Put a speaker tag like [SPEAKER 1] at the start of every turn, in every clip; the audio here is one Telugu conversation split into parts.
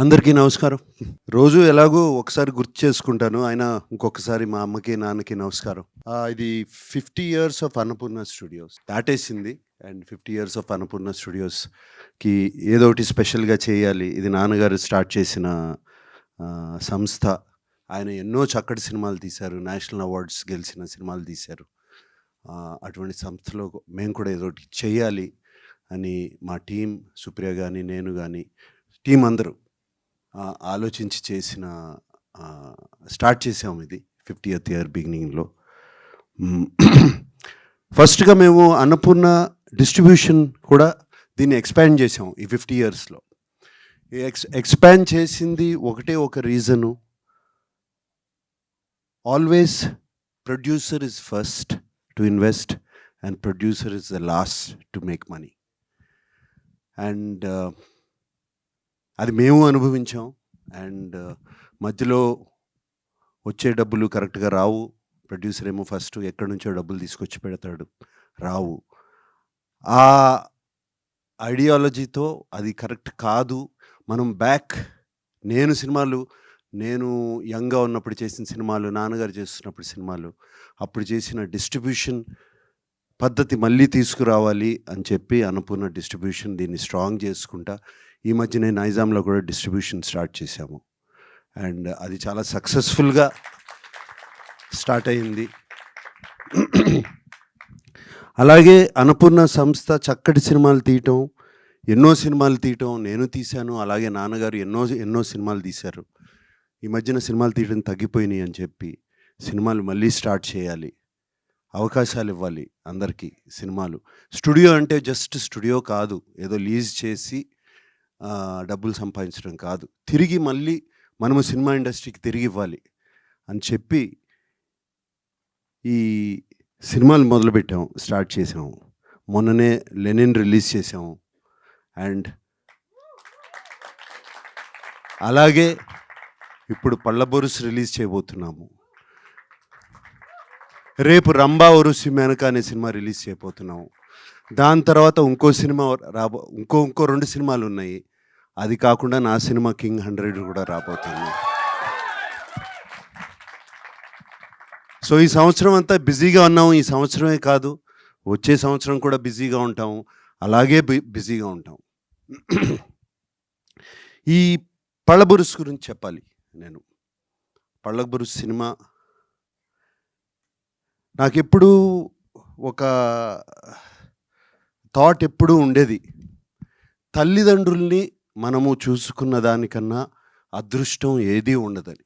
[SPEAKER 1] అందరికీ నమస్కారం. రోజు ఎలాగో ఒకసారి గుర్తు చేసుకుంటాను. అయినా ఇంకొకసారి మా అమ్మకి, నాన్నకి నమస్కారం. ఇది 50 ఇయర్స్ ఆఫ్ అన్నపూర్ణ స్టూడియోస్ దాటేసింది. అండ్ 50 ఇయర్స్ ఆఫ్ అన్నపూర్ణ స్టూడియోస్‌కి ఏదోకటి స్పెషల్‌గా చేయాలి. ఇది నాన్నగారు స్టార్ట్ చేసిన సంస్థ. ఆయన ఎన్నో చక్కటి సినిమాలు తీశారు. నేషనల్ అవార్డ్స్ గెలిచిన సినిమాలు తీశారు. అటువంటి సంస్థలో మేము కూడా ఏదోకటి చేయాలి అని మా టీమ్ సుప్రియ గాని, నేను గాని టీమ్ అందరూ ఆలోచించి చేసిన స్టార్ట్ చేసాము ఇది 50th ఇయర్ బిగినింగ్‌లో. ఫస్ట్‌గా మేము అన్నపూర్ణ డిస్ట్రిబ్యూషన్ కూడా దీన్ని ఎక్స్పాండ్ చేసాం ఈ 50 ఇయర్స్‌లో. ఎక్స్పాండ్ చేసింది ఒకటే ఒక reason. Always producer is first to invest and producer is the last to make money. And అది మేము అనుభవించాం. అండ్ మధ్యలో వచ్చే డబ్బులు కరెక్ట్‌గా రావు. ప్రొడ్యూసర్ ఏమో ఫస్ట్ ఎక్కడి నుంచో డబ్బులు తీసుకొచ్చి పెడతాడు, రావు. ఆ ఐడియాలజీతో అది కరెక్ట్ కాదు. మనం నేను యంగ్‌గా ఉన్నప్పుడు చేసిన సినిమాలు, నాన్నగారు చేస్తున్నప్పుడు సినిమాలు, అప్పుడు చేసిన డిస్ట్రిబ్యూషన్ పద్ధతి మళ్ళీ తీసుకురావాలి అని చెప్పి అన్నపూర్ణ డిస్ట్రిబ్యూషన్ దీన్ని స్ట్రాంగ్ చేసుకుంటా ఈ మధ్యనే నైజాంలో కూడా డిస్ట్రిబ్యూషన్ స్టార్ట్ చేశాము. అండ్ అది చాలా సక్సెస్ఫుల్గా స్టార్ట్ అయింది. అలాగే అన్నపూర్ణ సంస్థ చక్కటి సినిమాలు తీయటం, ఎన్నో సినిమాలు తీయటం నేను తీశాను. అలాగే నాన్నగారు ఎన్నో సినిమాలు తీశారు. ఈ మధ్యన సినిమాలు తీయడం తగ్గిపోయినాయి అని చెప్పి సినిమాలు మళ్ళీ స్టార్ట్ చేయాలి, అవకాశాలు ఇవ్వాలి అందరికీ. సినిమాలు స్టూడియో అంటే జస్ట్ స్టూడియో కాదు, ఏదో లీజ్ చేసి డబ్బులు సంపాదించడం కాదు, తిరిగి మళ్ళీ మనము సినిమా ఇండస్ట్రీకి తిరిగి ఇవ్వాలి అని చెప్పి ఈ సినిమాలు మొదలుపెట్టాము, స్టార్ట్ చేసాము. మొన్ననే లెనిన్ రిలీజ్ చేసాము. అండ్ అలాగే ఇప్పుడు పళ్ళబొరుసు రిలీజ్ చేయబోతున్నాము. రేపు రంభా ఒరుసి మేనక అనే సినిమా రిలీజ్ చేయబోతున్నాము. దాని తర్వాత ఇంకో సినిమా ఇంకో 2 సినిమాలు ఉన్నాయి. అది కాకుండా నా సినిమా కింగ్ 100 కూడా రాబోతుంది. సో ఈ సంవత్సరం అంతా బిజీగా ఉన్నాము. ఈ సంవత్సరమే కాదు, వచ్చే సంవత్సరం కూడా బిజీగా ఉంటాము. అలాగే బిజీగా ఉంటాం. ఈ పళ్ళబొరుసు గురించి చెప్పాలి. నేను పళ్ళబొరుసు సినిమా నాకెప్పుడూ ఒక థాట్ ఎప్పుడూ ఉండేది. తల్లిదండ్రుల్ని మనము చూసుకున్న దానికన్నా అదృష్టం ఏదీ ఉండదని.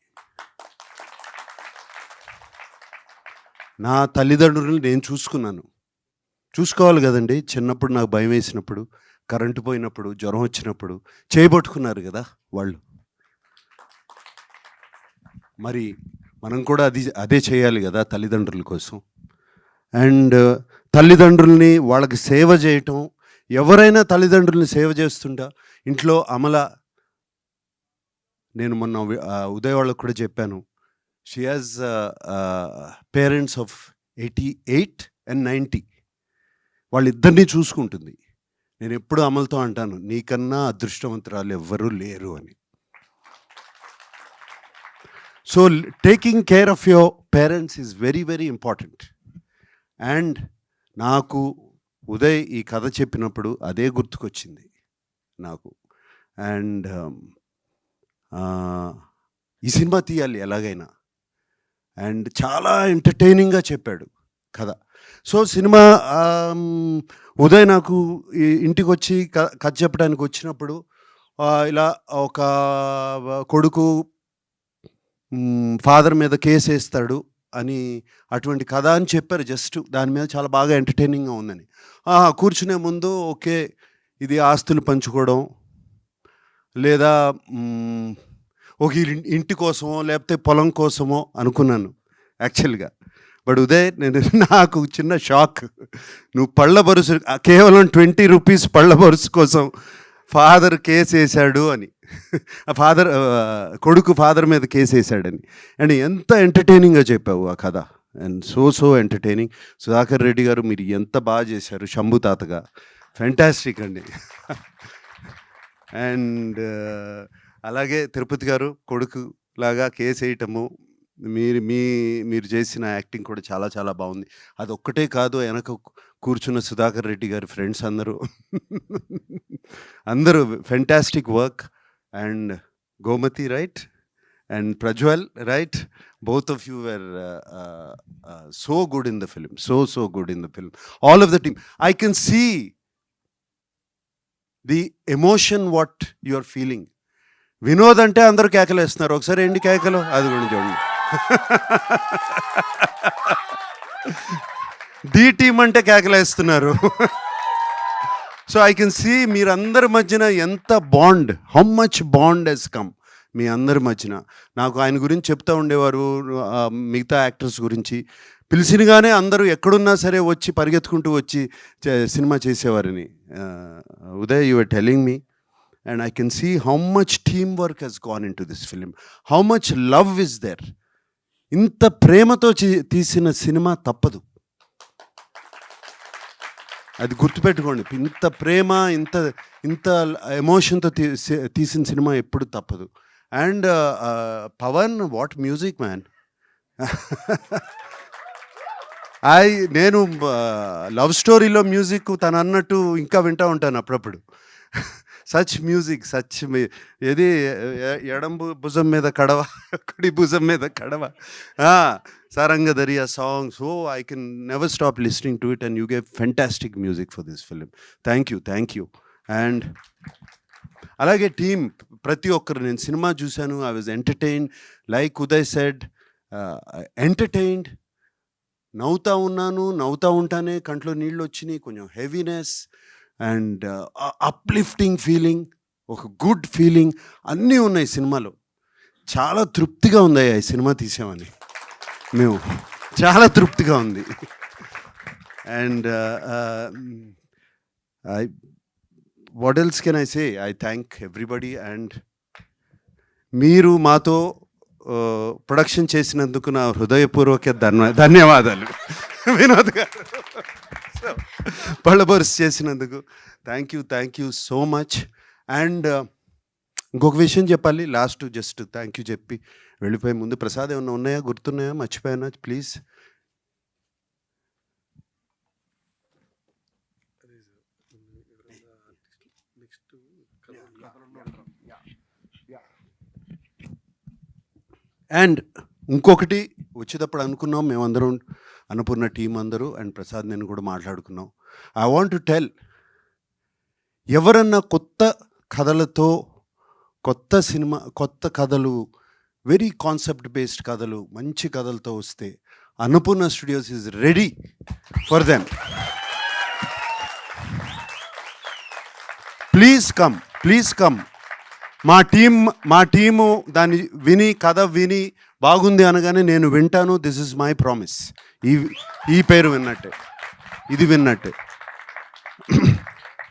[SPEAKER 1] నా తల్లిదండ్రుల్ని నేను చూసుకున్నాను. చూసుకోవాలి కదండి. చిన్నప్పుడు నాకు భయం వేసినప్పుడు, కరెంటు పోయినప్పుడు, జ్వరం వచ్చినప్పుడు చేయబట్టుకున్నారు కదా వాళ్ళు. మరి మనం కూడా అదే చేయాలి కదా తల్లిదండ్రుల కోసం. అండ్ తల్లిదండ్రుల్ని వాళ్ళకి సేవ చేయటం, ఎవరైనా తల్లిదండ్రుల్ని సేవ చేస్తుంటా. ఇంట్లో నేను మొన్న ఉదయ్ వాళ్ళకు కూడా చెప్పాను. She has parents of 88 and 90. వాళ్ళిద్దరినీ చూసుకుంటుంది. నేను ఎప్పుడు అమలతో అంటాను, నీకన్నా అదృష్టవంతురాలు ఎవ్వరూ లేరు అని. So taking care of your parents is very very important. And నాకు ఉదయ్ ఈ కథ చెప్పినప్పుడు అదే గుర్తుకొచ్చింది నాకు. అండ్ ఈ సినిమా తీయాలి ఎలాగైనా. అండ్ చాలా ఎంటర్టైనింగ్గా చెప్పాడు కథ. సో సినిమా ఉదయ్ నాకు ఇంటికి వచ్చి కథ చెప్పడానికి వచ్చినప్పుడు ఇలా ఒక కొడుకు ఫాదర్ మీద కేసు వేస్తాడు అని అటువంటి కథ అని చెప్పారు. జస్ట్ దాని మీద చాలా బాగా ఎంటర్టైనింగ్గా ఉందని. కూర్చునే ముందు ఓకే, ఇది ఆస్తులు పంచుకోవడం లేదా ఒక ఇంటి కోసమో లేకపోతే పొలం కోసమో అనుకున్నాను యాక్చువల్గా. బట్ ఉదయ్ నాకు చిన్న షాక్. నువ్వు పళ్ళబొరుసు కేవలం 20 రూపీస్ పళ్ళబొరుసు కోసం ఫాదర్ కేసు వేశాడు అని, కొడుకు ఫాదర్ మీద కేసు వేశాడని. అండ్ ఎంత ఎంటర్టైనింగ్గా చెప్పావు ఆ కథ. And so entertaining. Sudhakar Reddy గారు మీరు ఎంత బాగా చేశారు శంభు తాతగా. ఫ్యాంటాస్టిక్ అండి. అండ్ అలాగే తిరుపతి గారు కొడుకు లాగా కేసేయటము, మీరు చేసిన యాక్టింగ్ కూడా చాలా చాలా బాగుంది. అదొక్కటే కాదు, వెనక కూర్చున్న సుధాకర్ రెడ్డి గారి ఫ్రెండ్స్ అందరూ అందరూ fantastic work. And Gomathi right and Prajwal, right? Both of you were so good in the film, so good in the film. All of the team. I can see the emotion what you are feeling. Vinod అంటే అందరూ కేకలు వేస్తున్నారు, ఒకసారి ఏంటి కేకలు అది కూడా చూడండి. డి టీమ్ అంటే కేకలు వేస్తున్నారు. సో ఐ కెన్ సీ మీరందరి మధ్యన ఎంత bond, how much bond has come మీ అందరి మధ్యన. నాకు ఆయన గురించి చెప్తూ ఉండేవారు, మిగతా యాక్టర్స్ గురించి పిలిచినగానే అందరూ ఎక్కడున్నా సరే వచ్చి పరిగెత్తుకుంటూ వచ్చి సినిమా చేసేవారని. Uday, you are telling me and I can see how much team work has gone into this film, how much love is there. ఇంత ప్రేమతో తీసిన సినిమా తప్పదు, అది గుర్తుపెట్టుకోండి. ఇంత ప్రేమ, ఇంత ఎమోషన్తో తీసిన సినిమా ఎప్పుడు తప్పదు. And Pawan, what music man. నేను లవ్ స్టోరీలో మ్యూజిక్ తను అన్నట్టు ఇంకా వింటూ ఉంటాను అప్పుడప్పుడు. సచ్ మ్యూజిక్, సచ్ ఏది ఎడం భుజం మీద కడవ, కుడి భుజం మీద కడవ, Saranga Dariya song. So I can never stop listening to it and you gave fantastic music for this film. Thank you. And అలాగే టీమ్ ప్రతి ఒక్కరు, నేను సినిమా చూశాను, I was entertained. Like Uday said, entertained. నవ్వుతూ ఉంటానే కంట్లో నీళ్ళు వచ్చినాయి, కొంచెం హెవీనెస్ అండ్ అప్లిఫ్టింగ్ ఫీలింగ్, ఒక గుడ్ ఫీలింగ్ అన్నీ ఉన్నాయి సినిమాలో. చాలా తృప్తిగా ఉంది ఈ సినిమా తీసామని, మేము చాలా తృప్తిగా ఉంది. And what else can I say? I thank everybody. And మీరు మాతో ప్రొడక్షన్ చేసినందుకు నా హృదయపూర్వక ధన్యవాదాలు. వినోద్ గారు పళ్ళబొరుసు చేసినందుకు thank you so much. And ఇంకొక విషయం చెప్పాలి లాస్ట్, జస్ట్ థ్యాంక్ యూ చెప్పి వెళ్ళిపోయే ముందు, ప్రసాద్ ఏమన్నా ఉన్నాయా, గుర్తున్నాయా, మర్చిపోయానా? ప్లీజ్. అండ్ ఇంకొకటి వచ్చేటప్పుడు అనుకున్నాం మేమందరం, అన్నపూర్ణ టీం అందరూ అండ్ ప్రసాద్ నేను కూడా మాట్లాడుకున్నాం. ఐ వాంట్ టు టెల్, ఎవరన్నా కొత్త కథలతో, కొత్త సినిమా, కొత్త కథలు, వెరీ కాన్సెప్ట్ బేస్డ్ కథలు, మంచి కథలతో వస్తే Annapurna studios is ready for them. Please come. మా టీము దాన్ని విని, కథ విని బాగుంది అనగానే నేను వింటాను. This is my promise. ఈ పేరు విన్నట్టే, ఇది విన్నట్టే.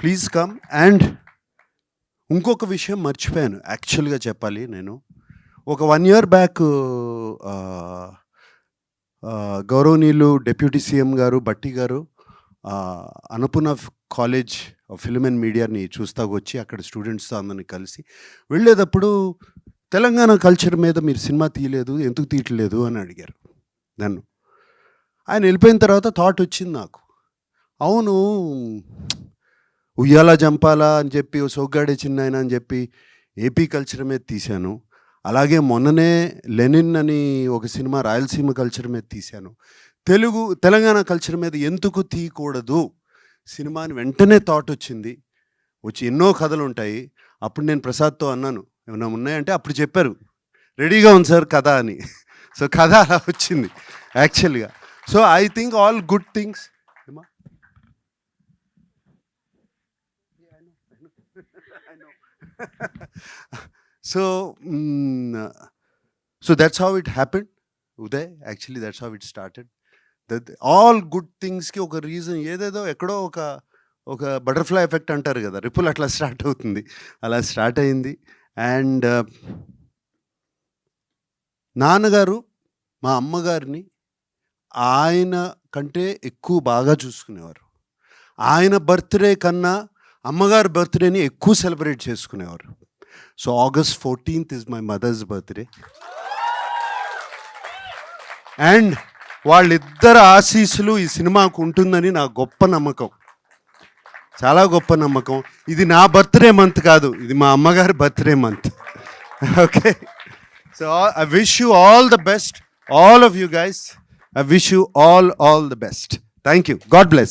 [SPEAKER 1] Please come. అండ్ ఇంకొక విషయం మర్చిపోయాను యాక్చువల్గా చెప్పాలి. నేను ఒక 1 year బ్యాక్ గౌరవనీయులు డిప్యూటీ సీఎం గారు భట్టి గారు అన్నపూర్ణ కాలేజ్ ఫిల్మ్ అండ్ మీడియాని చూస్తాకు వచ్చి అక్కడ స్టూడెంట్స్తో అందరిని కలిసి వెళ్ళేటప్పుడు, తెలంగాణ కల్చర్ మీద మీరు సినిమా తీయలేదు, ఎందుకు తీయట్లేదు అని అడిగారు నన్ను. ఆయన వెళ్ళిపోయిన తర్వాత థాట్ వచ్చింది నాకు, అవును ఉయ్యాల జంపాల అని చెప్పి, సోగ్గాడే చిన్నాయన అని చెప్పి ఏపీ కల్చర్ మీద తీశాను. అలాగే మొన్ననే లెనిన్ అని ఒక సినిమా రాయలసీమ కల్చర్ మీద తీశాను. తెలంగాణ కల్చర్ మీద ఎందుకు తీయకూడదు సినిమాని వెంటనే థాట్ వచ్చింది. ఎన్నో కథలు ఉంటాయి. అప్పుడు నేను ప్రసాద్తో అన్నాను, ఏమైనా ఉన్నాయంటే అప్పుడు చెప్పారు రెడీగా ఉంది సార్ కథ అని. సో కథ అలా వచ్చింది యాక్చువల్గా. So I think all good things. So that's how it happened, Uday. Actually, that's how it started. All good things ki oka reason ఏదేదో ఎక్కడో ఒక బటర్ఫ్లై ఎఫెక్ట్ అంటారు కదా, రిపుల్ అట్లా స్టార్ట్ అవుతుంది. అలా స్టార్ట్ అయింది. అండ్ నాన్నగారు మా అమ్మగారిని ఆయన కంటే ఎక్కువ బాగా చూసుకునేవారు. ఆయన బర్త్డే కన్నా అమ్మగారి బర్త్డేని ఎక్కువ సెలబ్రేట్ చేసుకునేవారు. So August 14th is my mother's birthday. And వాళ్ళిద్దరు ఆశీస్సులు ఈ సినిమాకు ఉంటుందని నా గొప్ప నమ్మకం, చాలా గొప్ప నమ్మకం. ఇది నా బర్త్డే మంత్ కాదు, ఇది మా అమ్మగారి birthday month. Okay, so I wish you all the best, all of you guys. I wish you all the best. Thank you. God bless.